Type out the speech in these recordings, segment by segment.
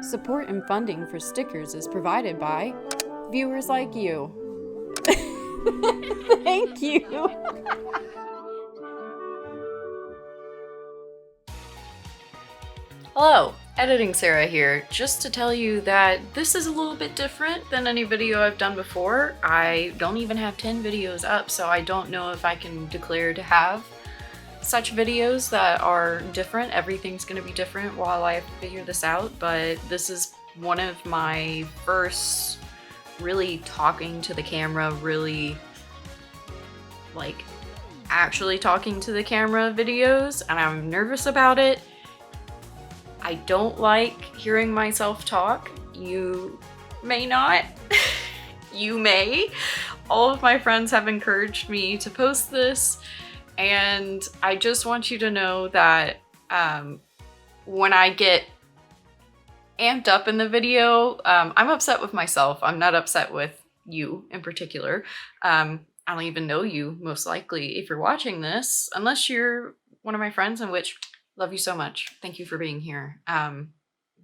Support and funding for stickers is provided by viewers like you. Thank you. Hello, Editing Sarah here, just to tell you that this is a little bit different than any video I've done before. I don't even have 10 videos up, so I don't know if I can declare to have such videos that are different. Everything's gonna be different while I figure this out, but this is one of my first really talking to the camera, really like actually talking to the camera videos, and I'm nervous about it. I don't like hearing myself talk. You may not. You may. All of my friends have encouraged me to post this, and I just want you to know that when I get amped up in the video, I'm upset with myself. I'm not upset with you in particular. I don't even know you, most likely, if you're watching this, unless you're one of my friends, in which love you so much. Thank you for being here.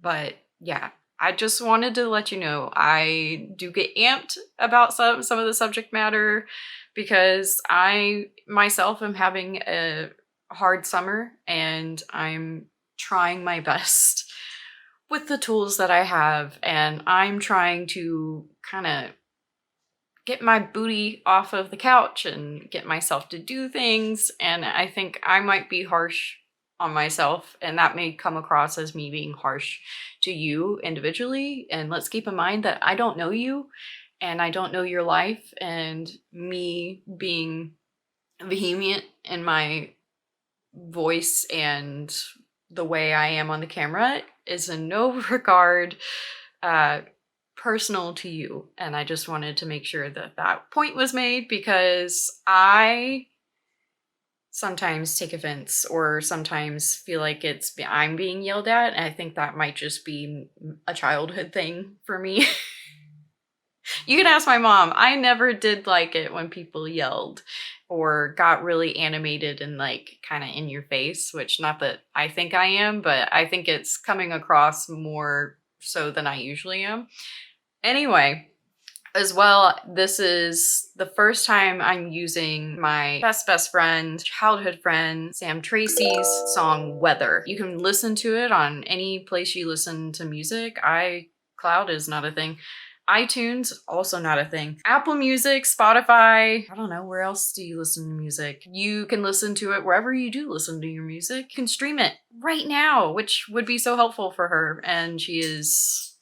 But yeah, I just wanted to let you know I do get amped about some of the subject matter because I myself am having a hard summer and I'm trying my best with the tools that I have, and I'm trying to kind of get my booty off of the couch and get myself to do things, and I think I might be harsh on myself, and that may come across as me being harsh to you individually. And let's keep in mind that I don't know you and I don't know your life, and me being vehement in my voice and the way I am on the camera is in no regard personal to you. And I just wanted to make sure that that point was made, because I sometimes take offense or sometimes feel like I'm being yelled at, and I think that might just be a childhood thing for me. You can ask my mom. I never did like it when people yelled or got really animated and like kind of in your face, which not that I think I am, but I think it's coming across more so than I usually am. Anyway, as well, this is the first time I'm using my best friend, childhood friend, Sam Tracy's song Weather. You can listen to it on any place you listen to music. iCloud is not a thing. iTunes, also not a thing. Apple Music, Spotify, I don't know, where else do you listen to music? You can listen to it wherever you do listen to your music. You can stream it right now, which would be so helpful for her, and she is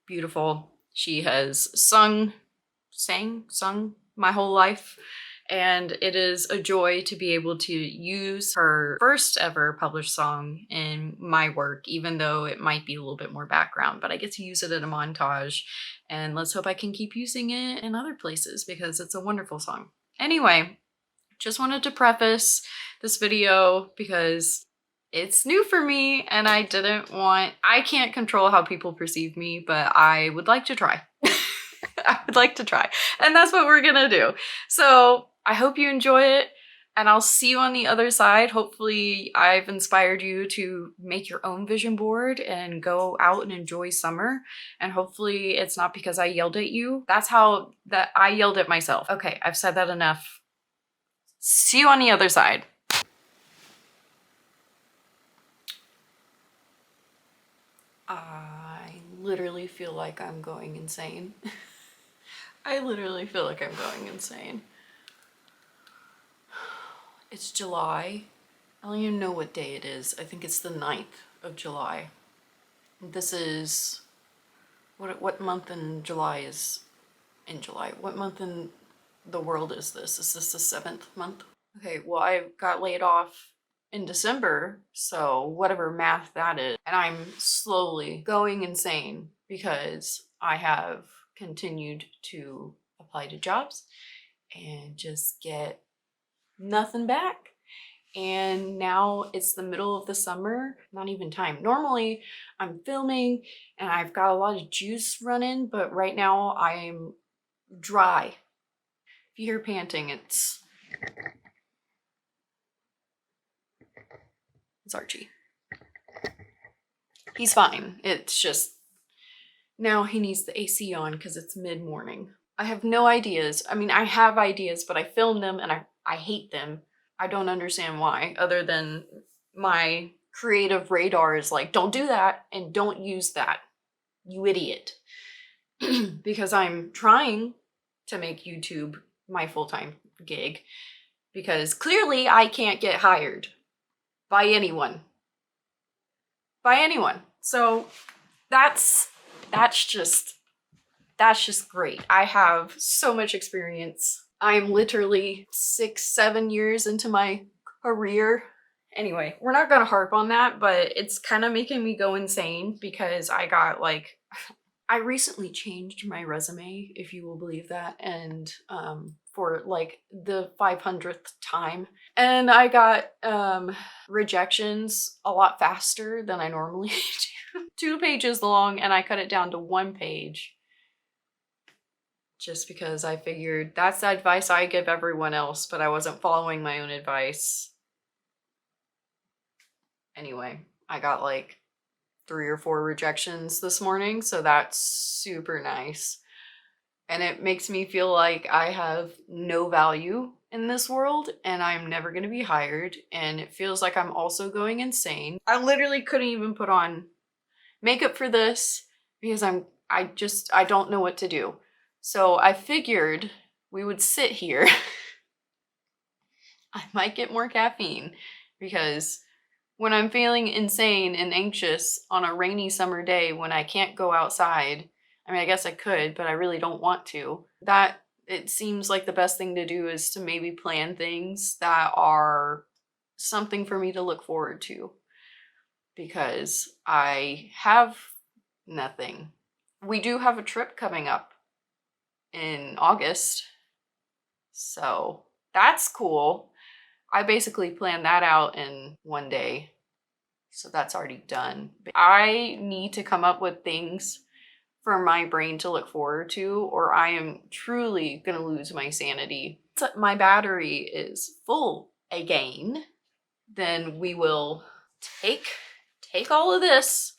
beautiful. She has sung my whole life, and it is a joy to be able to use her first ever published song in my work, even though it might be a little bit more background, but I get to use it in a montage, and let's hope I can keep using it in other places because it's a wonderful song. Anyway, just wanted to preface this video because it's new for me, and I can't control how people perceive me, but I would like to try. I would like to try. And that's what we're gonna do. So I hope you enjoy it, and I'll see you on the other side. Hopefully I've inspired you to make your own vision board and go out and enjoy summer. And hopefully it's not because I yelled at you. That's how that I yelled at myself. Okay, I've said that enough. See you on the other side. I literally feel like I'm going insane. I literally feel like I'm going insane. It's July. I don't even know what day it is. I think it's the 9th of July. This is... What month in July is in July? What month in the world is this? Is this the 7th month? Okay, well, I got laid off in December, so whatever math that is. And I'm slowly going insane because I have continued to apply to jobs and just get nothing back. And now it's the middle of the summer, not even time. Normally I'm filming and I've got a lot of juice running, but right now I'm dry. If you hear panting, it's Archie. He's fine. It's just now he needs the AC on because it's mid-morning. I have no ideas. I mean, I have ideas, but I film them and I hate them. I don't understand why, other than my creative radar is like, don't do that and don't use that, you idiot. Because I'm trying to make YouTube my full-time gig because clearly I can't get hired by anyone. By anyone. So that's just great. I have so much experience. I'm literally 6-7 years into my career. Anyway, we're not gonna harp on that, but it's kind of making me go insane because I got like, I recently changed my resume, if you will believe that, and for like the 500th time. And I got rejections a lot faster than I normally do. 2 pages long, and I cut it down to 1 page. Just because I figured that's the advice I give everyone else, but I wasn't following my own advice. Anyway, I got like 3 or 4 rejections this morning, so that's super nice. And it makes me feel like I have no value in this world and I'm never going to be hired, and it feels like I'm also going insane. I literally couldn't even put on makeup for this because I don't know what to do. So I figured we would sit here. I might get more caffeine because when I'm feeling insane and anxious on a rainy summer day when I can't go outside, I mean, I guess I could, but I really don't want to. That it seems like the best thing to do is to maybe plan things that are something for me to look forward to, because I have nothing. We do have a trip coming up in August, so that's cool. I basically planned that out in 1 day, so that's already done. I need to come up with things for my brain to look forward to, or I am truly gonna lose my sanity. So my battery is full again, then we will take all of this.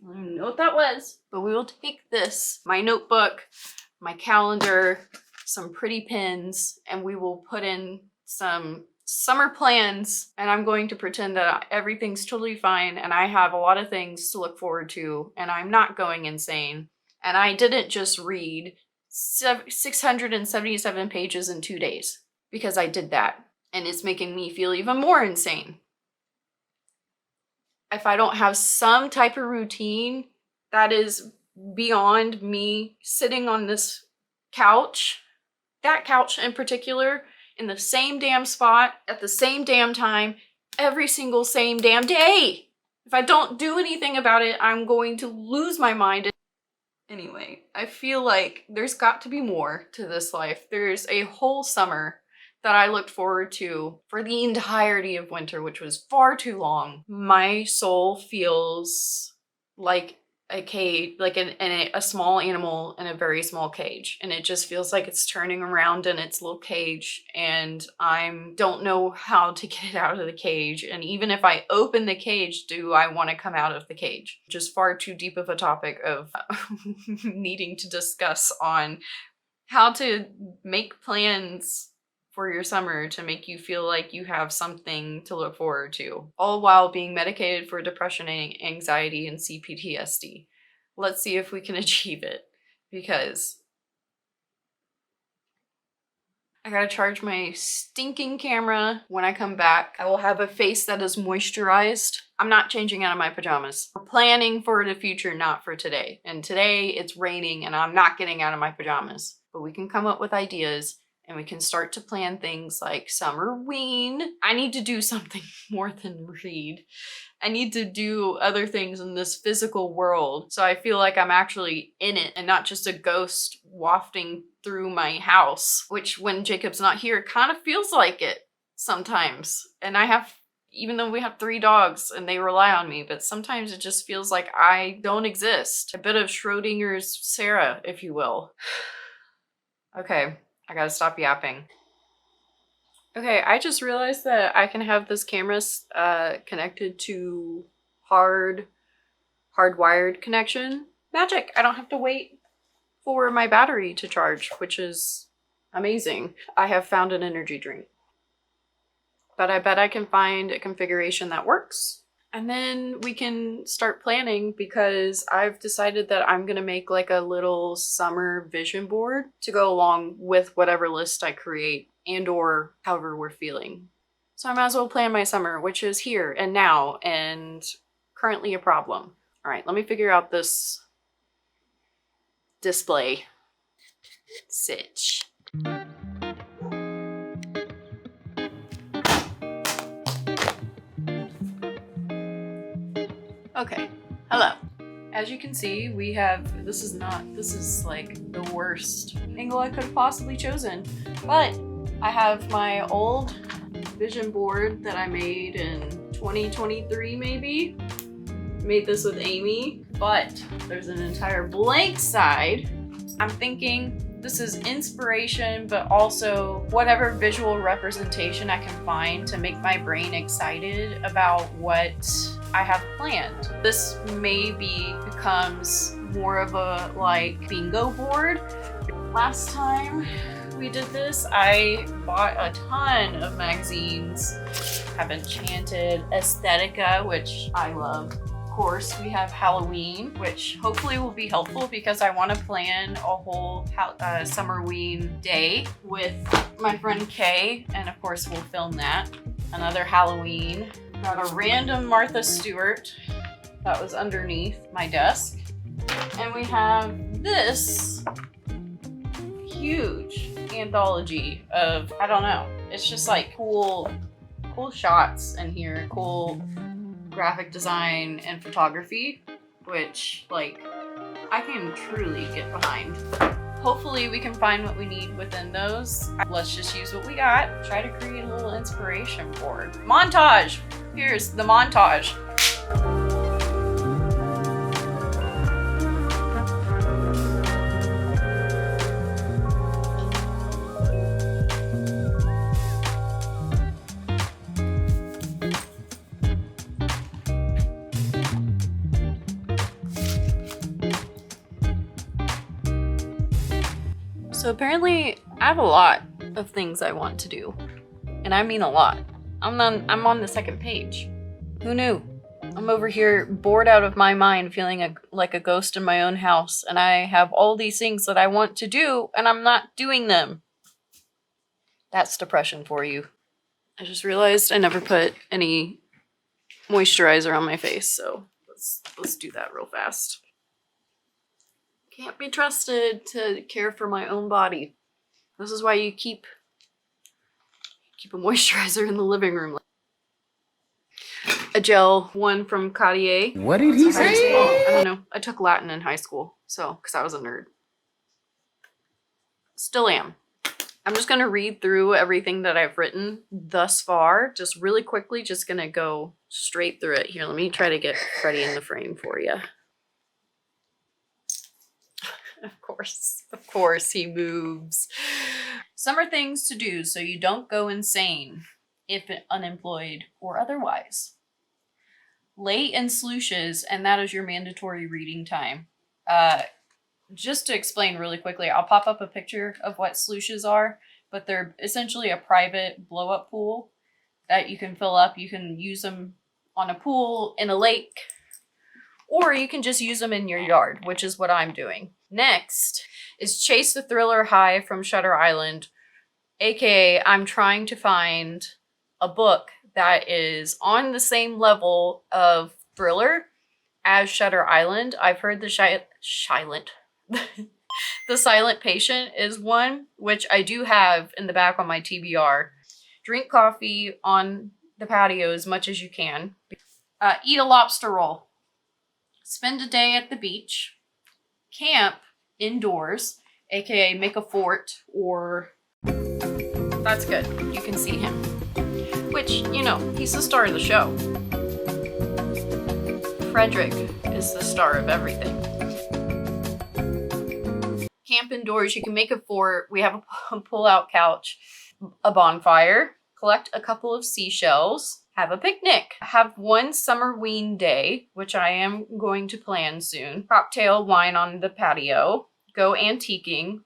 I don't know what that was, but we will take this, my notebook, my calendar, some pretty pins, and we will put in some summer plans, and I'm going to pretend that everything's totally fine and I have a lot of things to look forward to and I'm not going insane. And I didn't just read 677 pages in 2 days, because I did that, and it's making me feel even more insane. If I don't have some type of routine that is beyond me sitting on this couch, that couch in particular, in the same damn spot, at the same damn time, every single same damn day. If I don't do anything about it, I'm going to lose my mind. Anyway, I feel like there's got to be more to this life. There's a whole summer that I looked forward to for the entirety of winter, which was far too long. My soul feels like a cage, like a small animal in a very small cage, and it just feels like it's turning around in its little cage, and I don't know how to get it out of the cage. And even if I open the cage, do I want to come out of the cage? Just far too deep of a topic of needing to discuss on how to make plans for your summer to make you feel like you have something to look forward to, all while being medicated for depression and anxiety and CPTSD. Let's see if we can achieve it, because I gotta charge my stinking camera when I come back. I will have a face that is moisturized. I'm not changing out of my pajamas. We're planning for the future, not for today. And today it's raining and I'm not getting out of my pajamas. But we can come up with ideas and we can start to plan things like Summerween. I need to do something more than read. I need to do other things in this physical world, so I feel like I'm actually in it and not just a ghost wafting through my house, which when Jacob's not here kind of feels like it sometimes. And even though we have 3 dogs and they rely on me, but sometimes it just feels like I don't exist. A bit of Schrodinger's Sarah, if you will. Okay, I gotta stop yapping. Okay, I just realized that I can have this camera connected to hard hardwired connection. Magic. I don't have to wait for my battery to charge, which is amazing. I have found an energy drink. But I bet I can find a configuration that works. And then we can start planning, because I've decided that I'm gonna make like a little summer vision board to go along with whatever list I create and or however we're feeling. So I might as well plan my summer, which is here and now and currently a problem. All right, let me figure out this display sitch. Okay, hello. As you can see, we have, this is like the worst angle I could have possibly chosen, but I have my old vision board that I made in 2023 maybe. Made this with Amy, but there's an entire blank side. I'm thinking this is inspiration, but also whatever visual representation I can find to make my brain excited about what I have planned. This maybe becomes more of a like bingo board. Last time we did this, I bought a ton of magazines. Have Enchanted, Aesthetica, which I love. Of course, we have Halloween, which hopefully will be helpful because I want to plan a whole Summerween day with my friend Kay, and of course we'll film that. Another Halloween. Got a random Martha Stewart that was underneath my desk. And we have this huge anthology of, I don't know, it's just like cool shots in here, cool graphic design and photography, which like I can truly get behind. Hopefully we can find what we need within those. Let's just use what we got. Try to create a little inspiration board. Montage! Here's the montage. So apparently I have a lot of things I want to do, and I mean a lot. I'm on the second page. Who knew? I'm over here bored out of my mind, feeling like a ghost in my own house, and I have all these things that I want to do, and I'm not doing them. That's depression for you. I just realized I never put any moisturizer on my face, so let's do that real fast. Can't be trusted to care for my own body. This is why you keep a moisturizer in the living room. A gel one from Cartier. What did he say? I don't know. I took Latin in high school, so because I was a nerd. Still am. I'm just gonna read through everything that I've written thus far, just really quickly. Just gonna go straight through it. Here, let me try to get Freddie in the frame for you. Of course he moves. Summer things to do so you don't go insane, if unemployed or otherwise. Late and slooshes, and that is your mandatory reading time. Just to explain really quickly, I'll pop up a picture of what slooshes are, but they're essentially a private blow-up pool that you can fill up. You can use them on a pool, in a lake, or you can just use them in your yard, which is what I'm doing. Next is Chase the Thriller High from Shutter Island, aka I'm trying to find a book that is on the same level of thriller as Shutter Island. I've heard the The Silent Patient is one, which I do have in the back on my TBR. Drink coffee on the patio as much as you can. Eat a lobster roll. Spend a day at the beach. Camp indoors, aka make a fort, or that's good. You can see him. Which, you know, he's the star of the show. Frederick is the star of everything. Camp indoors, you can make a fort. We have a pull-out couch, a bonfire, collect a couple of seashells, have a picnic, have one summerween day, which I am going to plan soon, cocktail wine on the patio, go antiquing.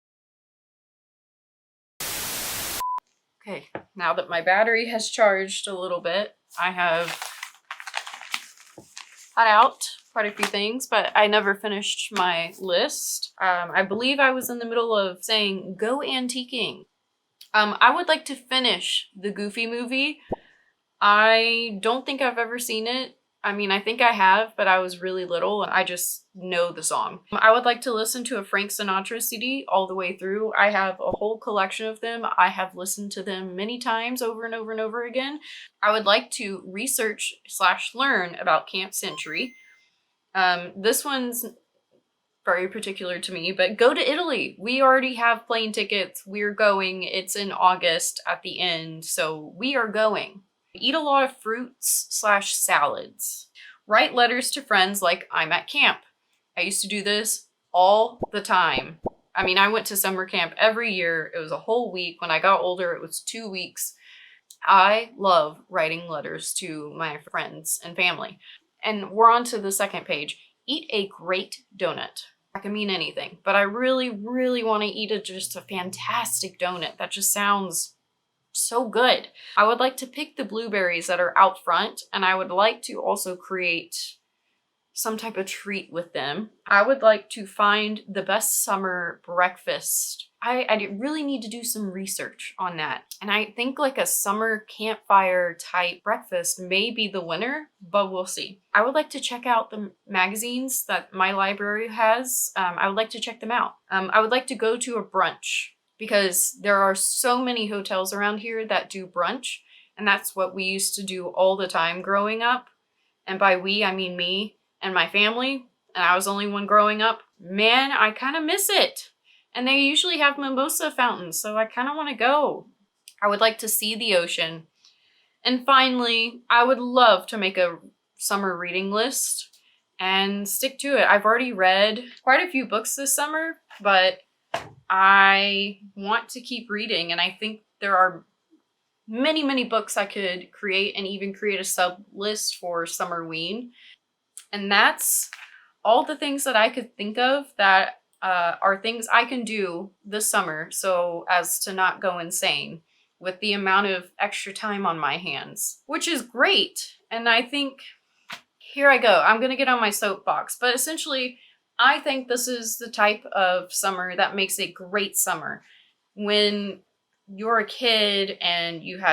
Okay, now that my battery has charged a little bit, I have cut out quite a few things, but I never finished my list. I believe I was in the middle of saying go antiquing. I would like to finish the Goofy movie. I don't think I've ever seen it. I mean, I think I have, but I was really little and I just know the song. I would like to listen to a Frank Sinatra CD all the way through. I have a whole collection of them. I have listened to them many times over and over and over again. I would like to research / learn about Camp Century. This one's very particular to me, but go to Italy. We already have plane tickets. We're going. It's in August at the end, so we are going. Eat a lot of fruits / salads. Write letters to friends like I'm at camp. I used to do this all the time. I mean, I went to summer camp every year. It was a whole week. When I got older, it was 2 weeks. I love writing letters to my friends and family. And we're on to the second page. Eat a great donut. That can mean anything, but I really, really want to eat just a fantastic donut. That just sounds so good. I would like to pick the blueberries that are out front, and I would like to also create some type of treat with them. I would like to find the best summer breakfast. I really need to do some research on that. And I think like a summer campfire type breakfast may be the winner, but we'll see. I would like to check out the magazines that my library has. I would like to check them out. I would like to go to a brunch because there are so many hotels around here that do brunch. And that's what we used to do all the time growing up. And by we, I mean me and my family. And I was the only one growing up. Man, I kind of miss it. And they usually have mimosa fountains, so I kind of want to go. I would like to see the ocean. And finally, I would love to make a summer reading list and stick to it. I've already read quite a few books this summer, but I want to keep reading, and I think there are many, many books I could create and even create a sub list for Summerween. And that's all the things that I could think of that are things I can do this summer so as to not go insane with the amount of extra time on my hands, which is great. And I think, here I go, I'm gonna get on my soapbox, but essentially, I think this is the type of summer that makes a great summer. When you're a kid and you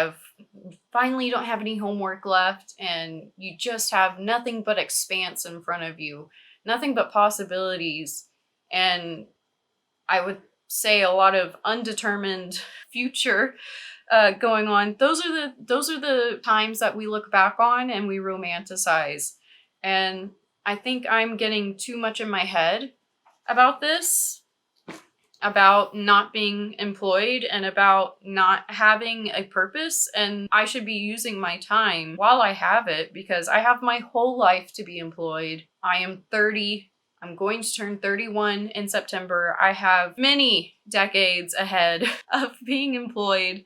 finally don't have any homework left and you just have nothing but expanse in front of you, nothing but possibilities, and I would say a lot of undetermined future going on. Those are the times that we look back on and we romanticize. And I think I'm getting too much in my head about this, about not being employed and about not having a purpose. And I should be using my time while I have it because I have my whole life to be employed. I am 30. I'm going to turn 31 in September. I have many decades ahead of being employed,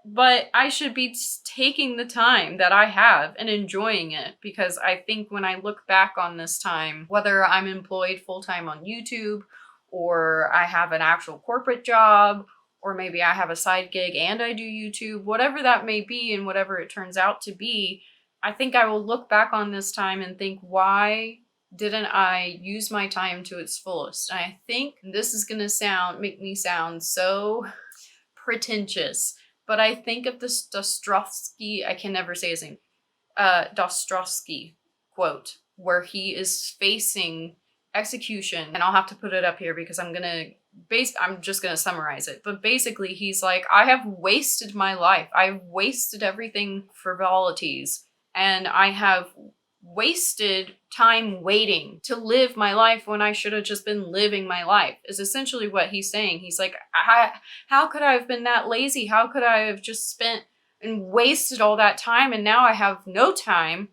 but I should be taking the time that I have and enjoying it because I think when I look back on this time, whether I'm employed full-time on YouTube or I have an actual corporate job, or maybe I have a side gig and I do YouTube, whatever that may be and whatever it turns out to be, I think I will look back on this time and think, why didn't I use my time to its fullest? And I think this is going to make me sound so pretentious, but I think of this Dostoevsky, I can never say his name, Dostoevsky quote, where he is facing execution, and I'll have to put it up here because I'm just gonna summarize it. But basically, he's like, I have wasted my life. I've wasted everything frivolities, and I have wasted time waiting to live my life when I should have just been living my life, is essentially what he's saying. He's like, how could I have been that lazy? How could I have just spent and wasted all that time, and now I have no time,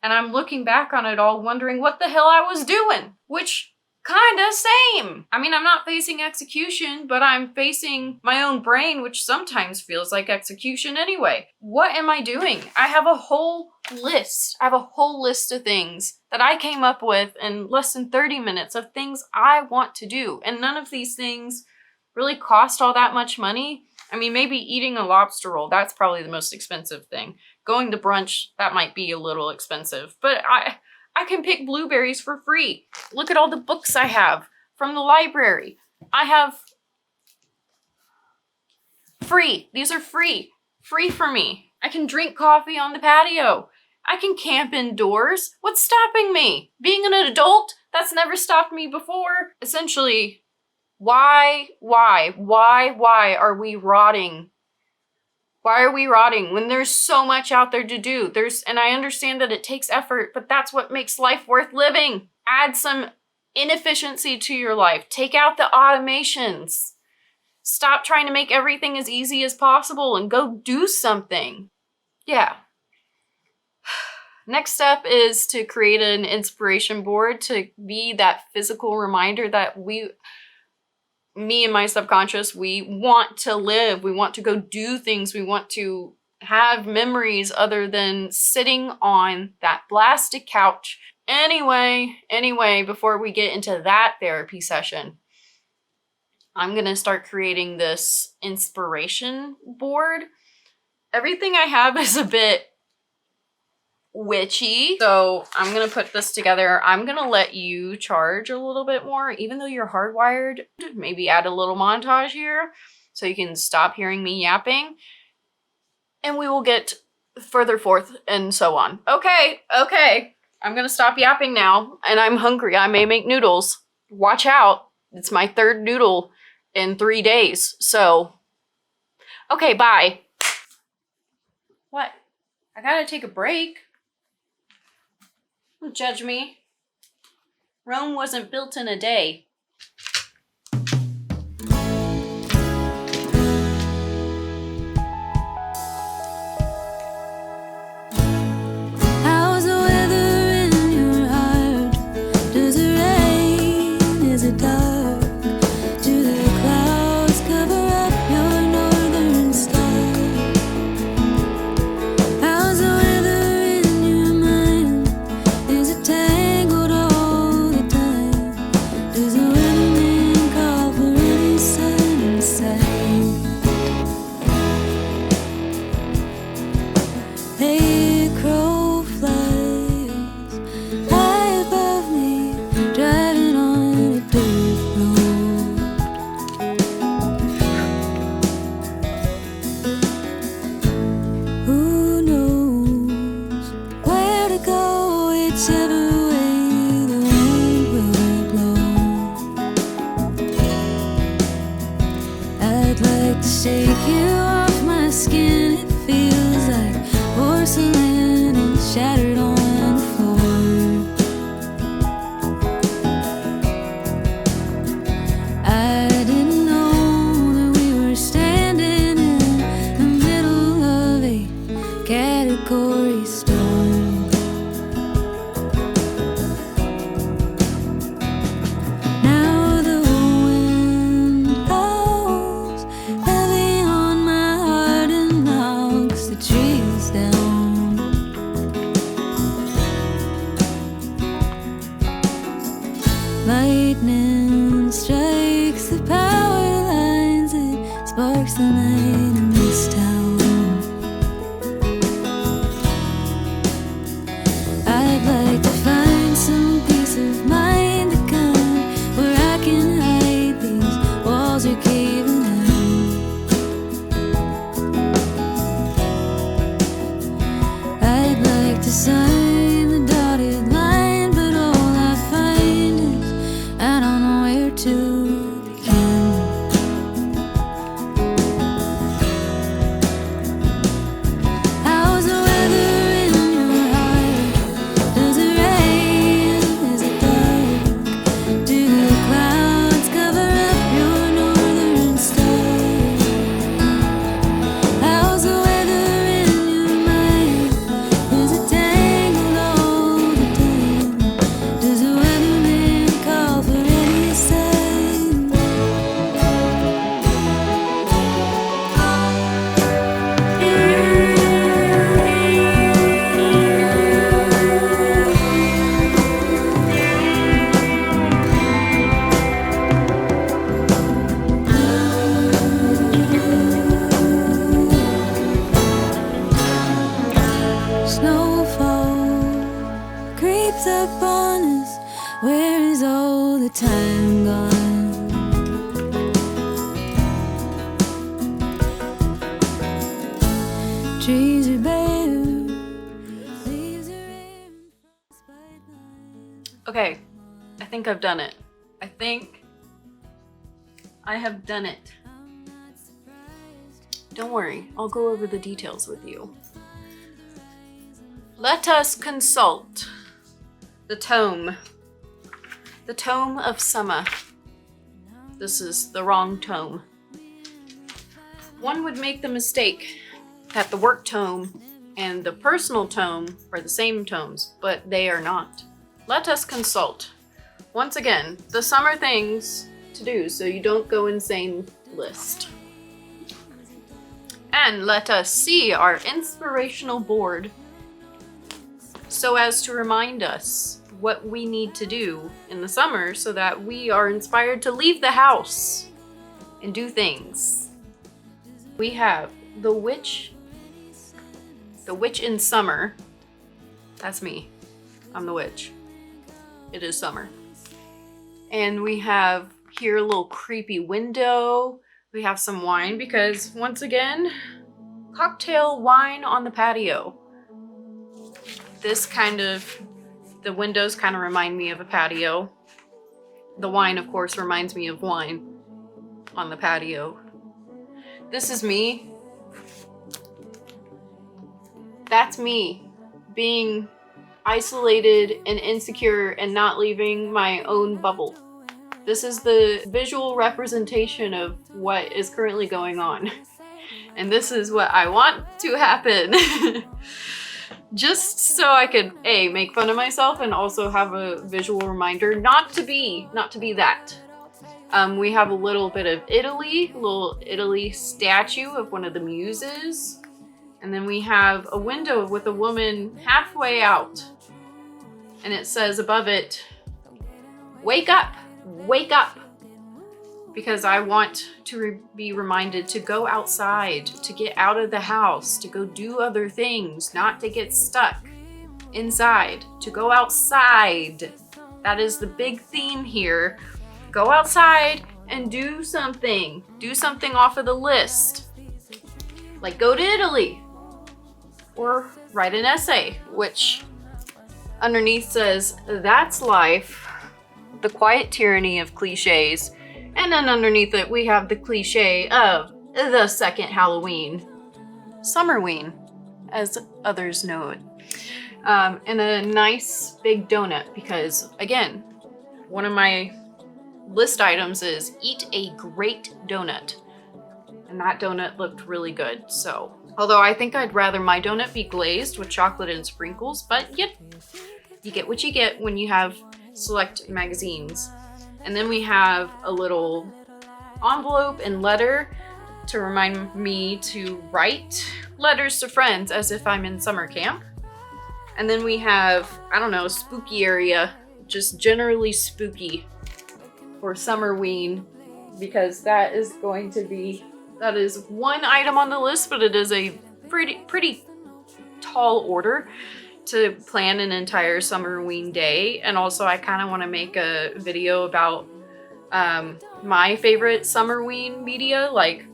and I'm looking back on it all wondering what the hell I was doing, which Kinda same. I mean, I'm not facing execution, but I'm facing my own brain, which sometimes feels like execution anyway. What am I doing? I have a whole list. I have a whole list of things that I came up with in less than 30 minutes of things I want to do. And none of these things really cost all that much money. I mean, maybe eating a lobster roll, that's probably the most expensive thing. Going to brunch, that might be a little expensive, but I can pick blueberries for free. Look at all the books I have from the library. I have free. These are free. Free for me. I can drink coffee on the patio. I can camp indoors. What's stopping me? Being an adult? That's never stopped me before. Essentially, why are we rotting? Why are we rotting when there's so much out there to do? And I understand that it takes effort, but that's what makes life worth living. Add some inefficiency to your life. Take out the automations. Stop trying to make everything as easy as possible and go do something. Yeah. Next step is to create an inspiration board to be that physical reminder that me and my subconscious, we want to live, we want to go do things, we want to have memories other than sitting on that plastic couch. Anyway, before we get into that therapy session, I'm gonna start creating this inspiration board. Everything I have is a bit witchy, so I'm gonna put this together. I'm gonna let you charge a little bit more, even though you're hardwired. Maybe add a little montage here so you can stop hearing me yapping, and we will get further forth and so on. Okay, I'm gonna stop yapping now, and I'm hungry. I may make noodles. Watch out. It's my third noodle in 3 days, so okay, bye. What? I gotta take a break. Don't judge me. Rome wasn't built in a day. How's the weather in your heart? Does it rain? Is it dark? Do the clouds cover up your northern sky? How's the weather in your mind? Is it tangled all the time? Does the weatherman call for any sun in sight? Hey, crow flies high above me, driving on a dirt road. Who knows where to go, whichever way the wind will blow. I'd like to shake you off my skin. It feels like porcelain and shattered on the floor. I didn't know that we were standing in the middle of a category storm. Now the wind blows heavy on my heart and knocks the trees down. Lightning strikes the power lines, it sparks the night in this town. I'd like to find some peace of mind, the kind where I can hide these walls are caving in. I'd like to sign the dotted line, but all I find is I don't know where to begin. Where is all the time gone? Trees are bare, leaves are rare, frostbite night. Okay, I think I've done it. I think I have done it. I'm not surprised. Don't worry, I'll go over the details with you. Let us consult the tome of summer. This is the wrong tome. One would make the mistake that the work tome and the personal tome are the same tomes, but they are not. Let us consult. Once again, the summer things to do so you don't go insane list. And let us see our inspirational board so as to remind us what we need to do in the summer so that we are inspired to leave the house and do things. We have the witch in summer. That's me. I'm the witch. It is summer. And we have here a little creepy window. We have some wine because once again, cocktail wine on the patio. The windows kind of remind me of a patio. The wine, of course, reminds me of wine on the patio. This is me. That's me being isolated and insecure and not leaving my own bubble. This is the visual representation of what is currently going on. And this is what I want to happen. Just so I could make fun of myself and also have a visual reminder not to be that. We have a little bit of Italy, a little Italy statue of one of the muses. And then we have a window with a woman halfway out. And it says above it, "Wake up, wake up." Because I want to be reminded to go outside, to get out of the house, to go do other things, not to get stuck inside, to go outside. That is the big theme here. Go outside and do something. Do something off of the list. Like go to Italy. Or write an essay, which underneath says, "That's life, the quiet tyranny of cliches." And then underneath it, we have the cliche of the second Halloween. Summerween, as others know it. And a nice big donut because, again, one of my list items is eat a great donut. And that donut looked really good, so. Although I think I'd rather my donut be glazed with chocolate and sprinkles, but yep, you get what you get when you have select magazines. And then we have a little envelope and letter to remind me to write letters to friends as if I'm in summer camp. And then we have, I don't know, spooky area, just generally spooky for Summerween, because that is one item on the list, but it is a pretty tall order to plan an entire Summerween day. And also I kind of want to make a video about my favorite Summerween media, like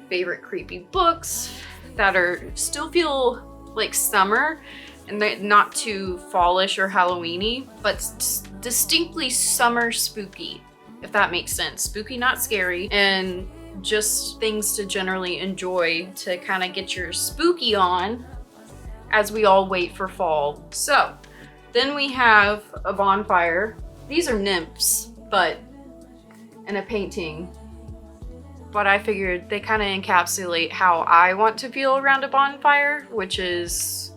favorite creepy books that still feel like summer and they're not too fallish or Halloweeny, but distinctly summer spooky, if that makes sense. Spooky, not scary, and just things to generally enjoy to kind of get your spooky on as we all wait for fall. So then we have a bonfire. These are nymphs, and a painting. But I figured they kind of encapsulate how I want to feel around a bonfire, which is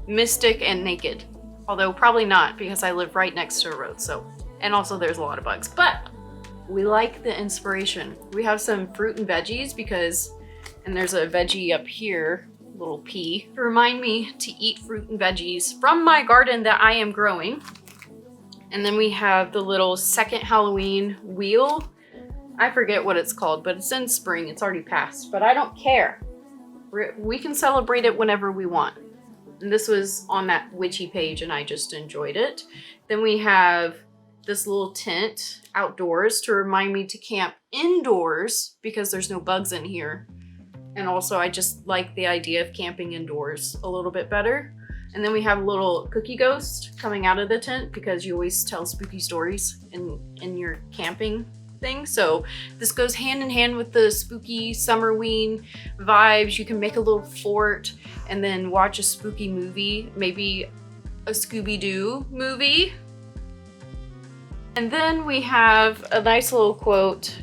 mystic and naked. Although probably not, because I live right next to a road, so. And also there's a lot of bugs, but we like the inspiration. We have some fruit and veggies and there's a veggie up here, little pea, to remind me to eat fruit and veggies from my garden that I am growing. And then we have the little second Halloween wheel. I forget what it's called, but it's in spring. It's already passed, but I don't care. We can celebrate it whenever we want. And this was on that witchy page and I just enjoyed it. Then we have this little tent outdoors to remind me to camp indoors because there's no bugs in here. And also I just like the idea of camping indoors a little bit better. And then we have a little cookie ghost coming out of the tent because you always tell spooky stories in your camping thing. So this goes hand in hand with the spooky summerween vibes. You can make a little fort and then watch a spooky movie, maybe a Scooby-Doo movie. And then we have a nice little quote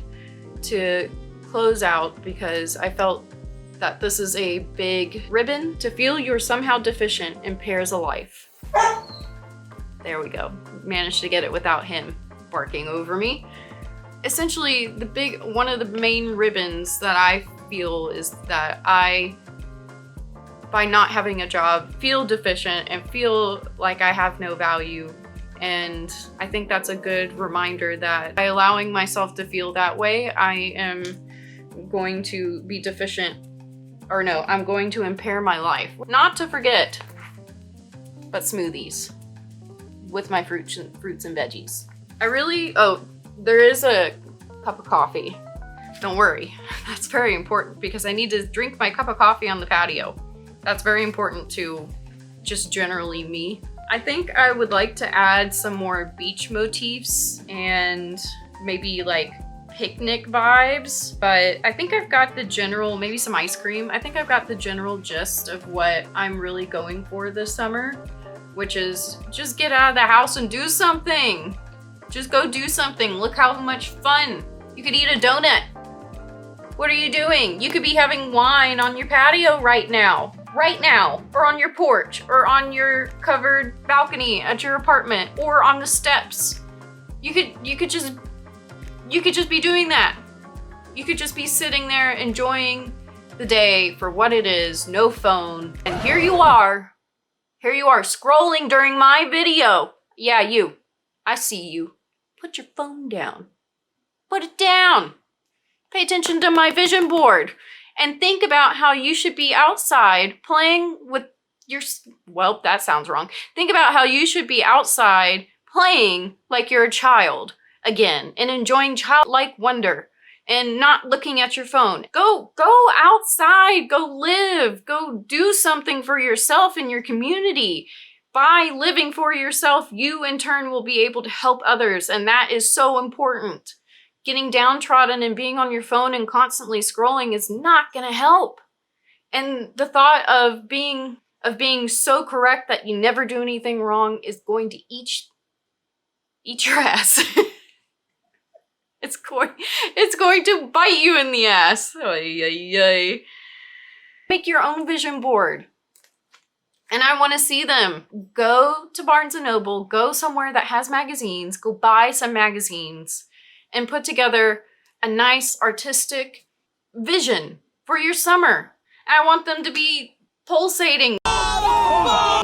to close out because I felt that this is a big ribbon. To feel you're somehow deficient impairs a life. There we go. Managed to get it without him barking over me. Essentially, one of the main ribbons that I feel is that I, by not having a job, feel deficient and feel like I have no value. And I think that's a good reminder that by allowing myself to feel that way, I am going to be deficient, or no, I'm going to impair my life. Not to forget, but smoothies with my fruits and veggies. There is a cup of coffee. Don't worry, that's very important because I need to drink my cup of coffee on the patio. That's very important to just generally me. I think I would like to add some more beach motifs and maybe like picnic vibes, but I think I've got the general, maybe some ice cream. I think I've got the general gist of what I'm really going for this summer, which is just get out of the house and do something. Just go do something. Look how much fun. You could eat a donut. What are you doing? You could be having wine on your patio right now, or on your porch, or on your covered balcony at your apartment, or on the steps. You could just be doing that. You could just be sitting there enjoying the day for what it is, no phone. And here you are scrolling during my video. Yeah, you. I see you. Put your phone down. Put it down. Pay attention to my vision board and think about how you should be outside playing with your, well, that sounds wrong. Think about how you should be outside playing like you're a child again and enjoying childlike wonder and not looking at your phone. Go outside, go live, go do something for yourself and your community. By living for yourself, you in turn will be able to help others, and that is so important. Getting downtrodden and being on your phone and constantly scrolling is not gonna help. And the thought of being so correct that you never do anything wrong is going to eat your ass. It's going to bite you in the ass. Ay, ay, ay. Make your own vision board. And I want to see them. Go to Barnes & Noble, go somewhere that has magazines, go buy some magazines, and put together a nice artistic vision for your summer. And I want them to be pulsating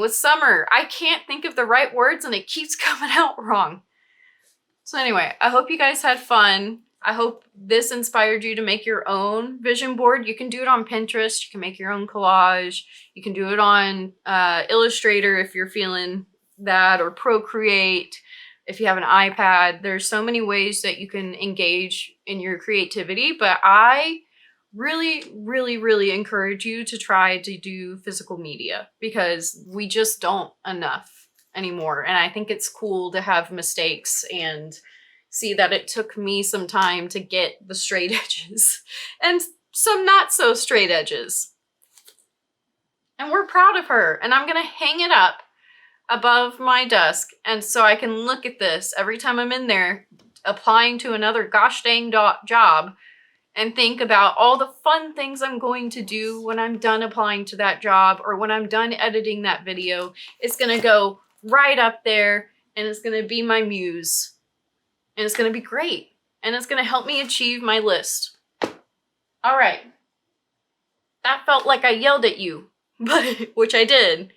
with summer. I can't think of the right words and it keeps coming out wrong. So anyway, I hope you guys had fun. I hope this inspired you to make your own vision board. You can do it on Pinterest. You can make your own collage. You can do it on Illustrator if you're feeling that, or Procreate if you have an iPad. There's so many ways that you can engage in your creativity, but I really, really, really encourage you to try to do physical media because we just don't enough anymore. And I think it's cool to have mistakes and see that it took me some time to get the straight edges and some not so straight edges. And we're proud of her. And I'm gonna hang it up above my desk. And so I can look at this every time I'm in there applying to another gosh dang job and think about all the fun things I'm going to do when I'm done applying to that job or when I'm done editing that video. It's gonna go right up there and it's gonna be my muse. And it's gonna be great. And it's gonna help me achieve my list. All right. That felt like I yelled at you, but which I did.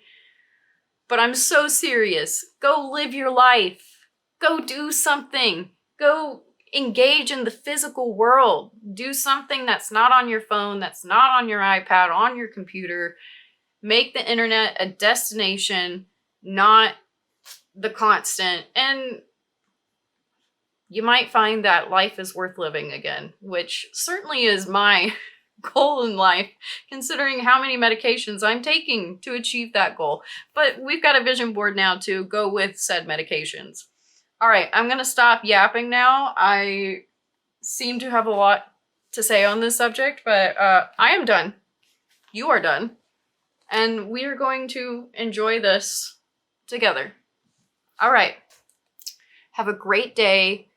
But I'm so serious. Go live your life. Go do something. Go engage in the physical world. Do something that's not on your phone, that's not on your iPad, on your computer. Make the internet a destination, not the constant. And you might find that life is worth living again, which certainly is my goal in life, considering how many medications I'm taking to achieve that goal. But we've got a vision board now to go with said medications. All right, I'm going to stop yapping now. I seem to have a lot to say on this subject, but I am done. You are done. And we are going to enjoy this together. All right. Have a great day.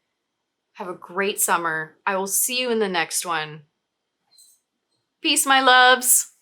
Have a great summer. I will see you in the next one. Peace, my loves.